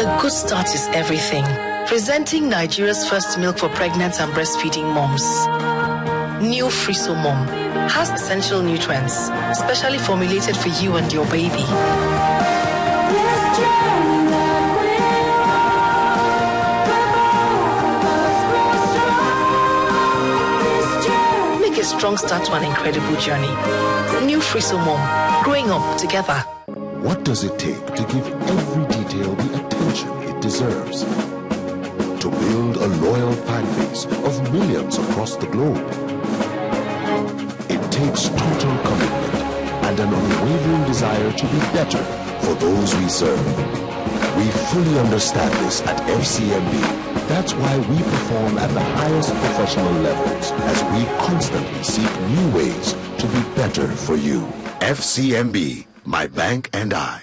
A good start is everything. Presenting Nigeria's first milk for pregnant and breastfeeding moms. New Friso Mom has essential nutrients, specially formulated for you and your baby. Make a strong start to an incredible journey. New Friso Mom, growing up together. What does it take to give every detail the attention it deserves? To build a loyal fan base of millions across the globe? It takes total commitment and an unwavering desire to be better for those we serve. We fully understand this at FCMB. That's why we perform at the highest professional levels as we constantly seek new ways to be better for you. FCMB, my bank and I.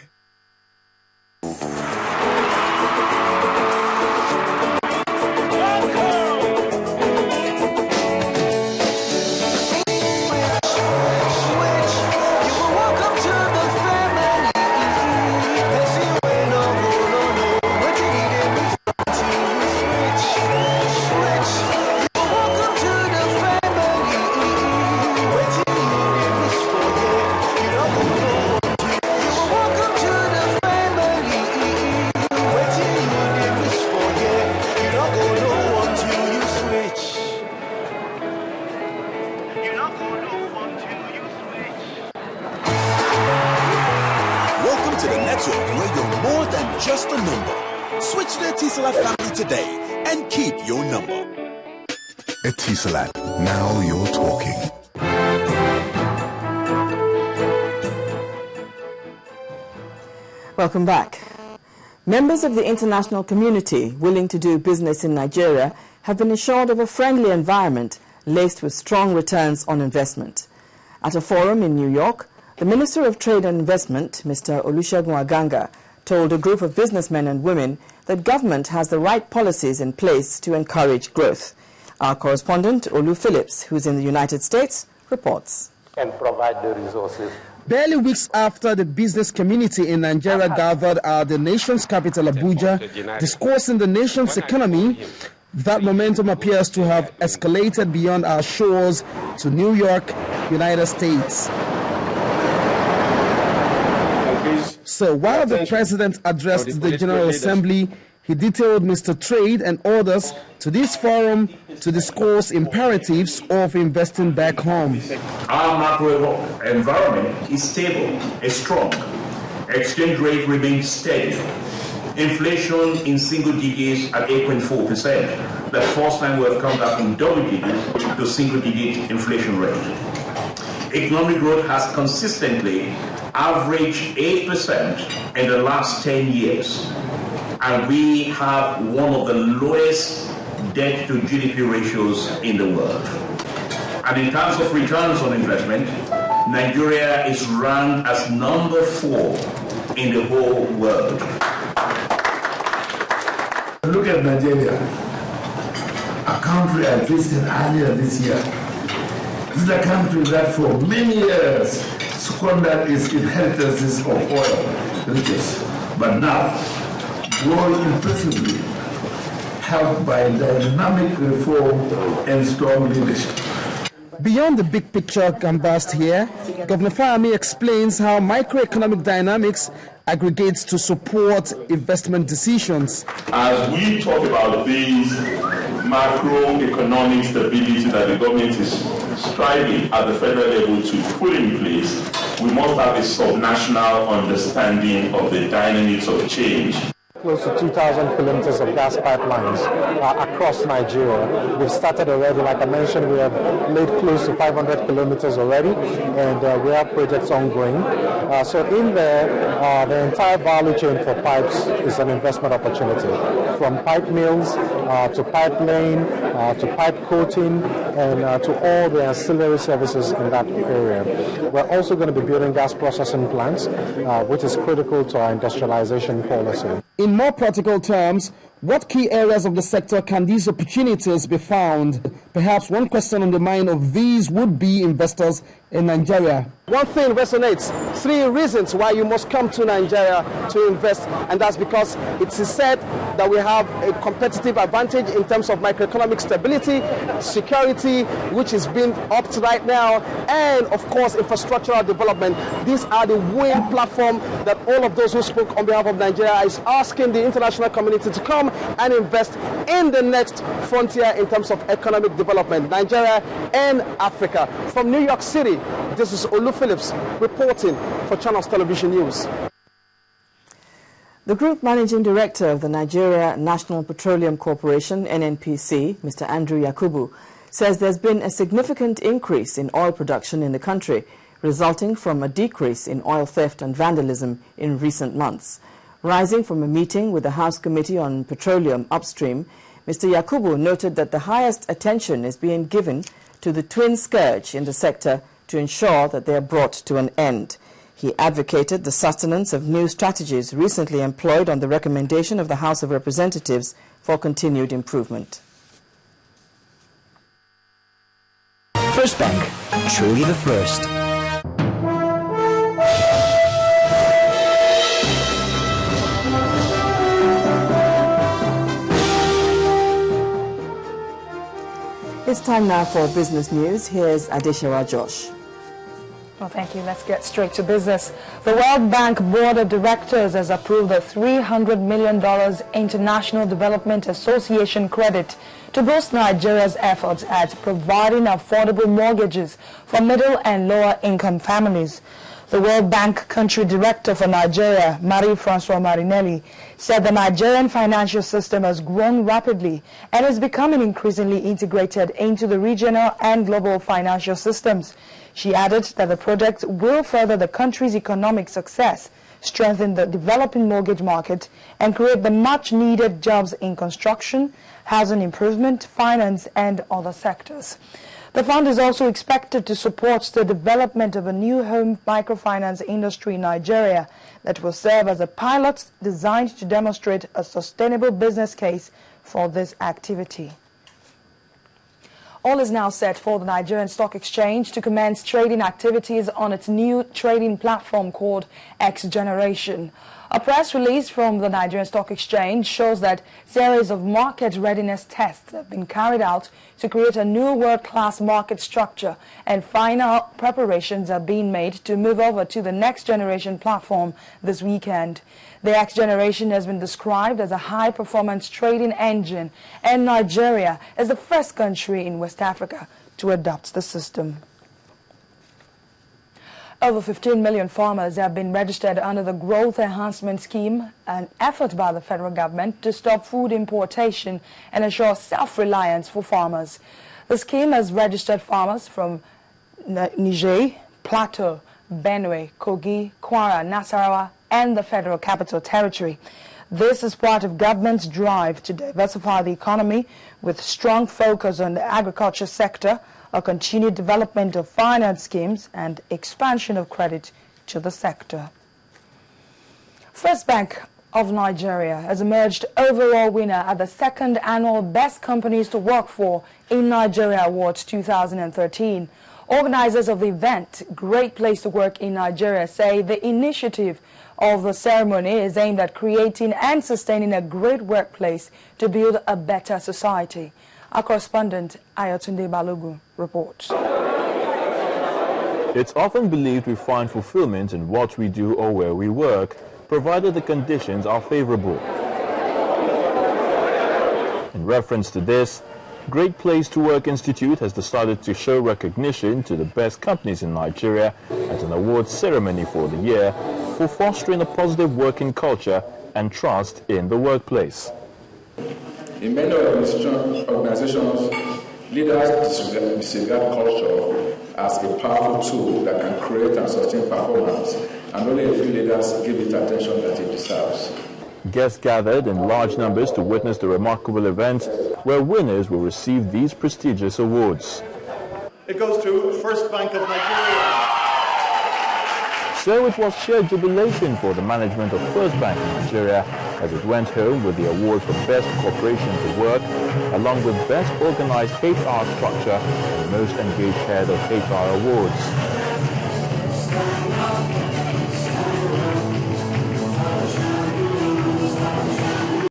Now you're talking. Welcome back. Members of the international community willing to do business in Nigeria have been assured of a friendly environment laced with strong returns on investment. At a forum in New York, the Minister of Trade and Investment, Mr. Olusegun Aganga, told a group of businessmen and women that government has the right policies in place to encourage growth. Our correspondent, Olu Phillips, who's in the United States, reports. And provide the resources. Barely weeks after the business community in Nigeria gathered at the nation's capital, Abuja, discussing the nation's economy, that momentum appears to have escalated beyond our shores to New York, United States. So while the president addressed the General Assembly, he detailed Mr. Trade and others to this forum to discuss imperatives of investing back home. Our macro environment is stable, is strong. Exchange rate remains steady. Inflation in single digits at 8.4%. The first time we have come back from double digits to single digit inflation rate. Economic growth has consistently averaged 8% in the last 10 years. And we have one of the lowest debt to GDP ratios in the world. And in terms of returns on investment, Nigeria is ranked as number 4 in the whole world. Look at Nigeria, a country I visited earlier this year. This is a country that for many years squandered its inheritances of oil riches, but now growing impressively, helped by dynamic reform and strong leadership. Beyond the big picture canvassed here, Governor Fahmi explains how microeconomic dynamics aggregates to support investment decisions. As we talk about these macroeconomic stability that the government is striving at the federal level to put in place, we must have a subnational understanding of the dynamics of change. Close to 2,000 kilometers of gas pipelines across Nigeria. We've started already, like I mentioned, we have laid close to 500 kilometers already, and we have projects ongoing. So in there, the entire value chain for pipes is an investment opportunity, from pipe mills to pipe laying to pipe coating and to all the ancillary services in that area. We're also going to be building gas processing plants, which is critical to our industrialization policy. In more practical terms, What key areas of the sector can these opportunities be found? Perhaps one question on the mind of these would-be investors in Nigeria. One thing resonates: 3 reasons why you must come to Nigeria to invest, and that's because it is said that we have a competitive advantage in terms of macroeconomic stability, security, which is being upped right now, and of course infrastructural development. These are the winning platform that all of those who spoke on behalf of Nigeria is asking the international community to come and invest in the next frontier in terms of economic development, Nigeria and Africa. From New York City, this is Olu Phillips reporting for Channels Television News. The Group Managing Director of the Nigeria National Petroleum Corporation, NNPC, Mr. Andrew Yakubu, says there's been a significant increase in oil production in the country, resulting from a decrease in oil theft and vandalism in recent months. Rising from a meeting with the House Committee on Petroleum Upstream, Mr. Yakubu noted that the highest attention is being given to the twin scourge in the sector to ensure that they are brought to an end. He advocated the sustenance of new strategies recently employed on the recommendation of the House of Representatives for continued improvement. First Bank, truly the first. It's time now for business news. Here's Adeshawa Josh. Well, thank you. Let's get straight to business. The World Bank Board of Directors has approved a $300 million International Development Association credit to boost Nigeria's efforts at providing affordable mortgages for middle and lower income families. The World Bank Country Director for Nigeria, Marie-Francois Marinelli, said the Nigerian financial system has grown rapidly and is becoming increasingly integrated into the regional and global financial systems. She added that the project will further the country's economic success, strengthen the developing mortgage market, and create the much-needed jobs in construction, housing improvement, finance, and other sectors. The fund is also expected to support the development of a new home microfinance industry in Nigeria that will serve as a pilot designed to demonstrate a sustainable business case for this activity. All is now set for the Nigerian Stock Exchange to commence trading activities on its new trading platform called X Generation. A press release from the Nigerian Stock Exchange shows that series of market readiness tests have been carried out to create a new world-class market structure, and final preparations are being made to move over to the next generation platform this weekend. The X Generation has been described as a high-performance trading engine, and Nigeria is the first country in West Africa to adopt the system. Over 15 million farmers have been registered under the Growth Enhancement Scheme, an effort by the federal government to stop food importation and ensure self-reliance for farmers. The scheme has registered farmers from Niger, Plateau, Benue, Kogi, Kwara, Nasarawa, and the Federal Capital Territory. This is part of government's drive to diversify the economy with strong focus on the agriculture sector, a continued development of finance schemes, and expansion of credit to the sector. First Bank of Nigeria has emerged overall winner at the second annual Best Companies to Work For in Nigeria Awards 2013. Organizers of the event, Great Place to Work in Nigeria, say the initiative of the ceremony is aimed at creating and sustaining a great workplace to build a better society. Our correspondent, Ayotunde Balogun, reports. It's often believed we find fulfillment in what we do or where we work, provided the conditions are favorable. In reference to this, Great Place to Work Institute has decided to show recognition to the best companies in Nigeria at an awards ceremony for the year for fostering a positive working culture and trust in the workplace. In many organizations, leaders disregard culture as a powerful tool that can create and sustain performance, and only a few leaders give it attention that it deserves. Guests gathered in large numbers to witness the remarkable event where winners will receive these prestigious awards. It goes to First Bank of Nigeria. So it was sheer jubilation for the management of First Bank in Nigeria as it went home with the award for Best Corporation to Work, along with Best Organized HR Structure and Most Engaged Head of HR Awards.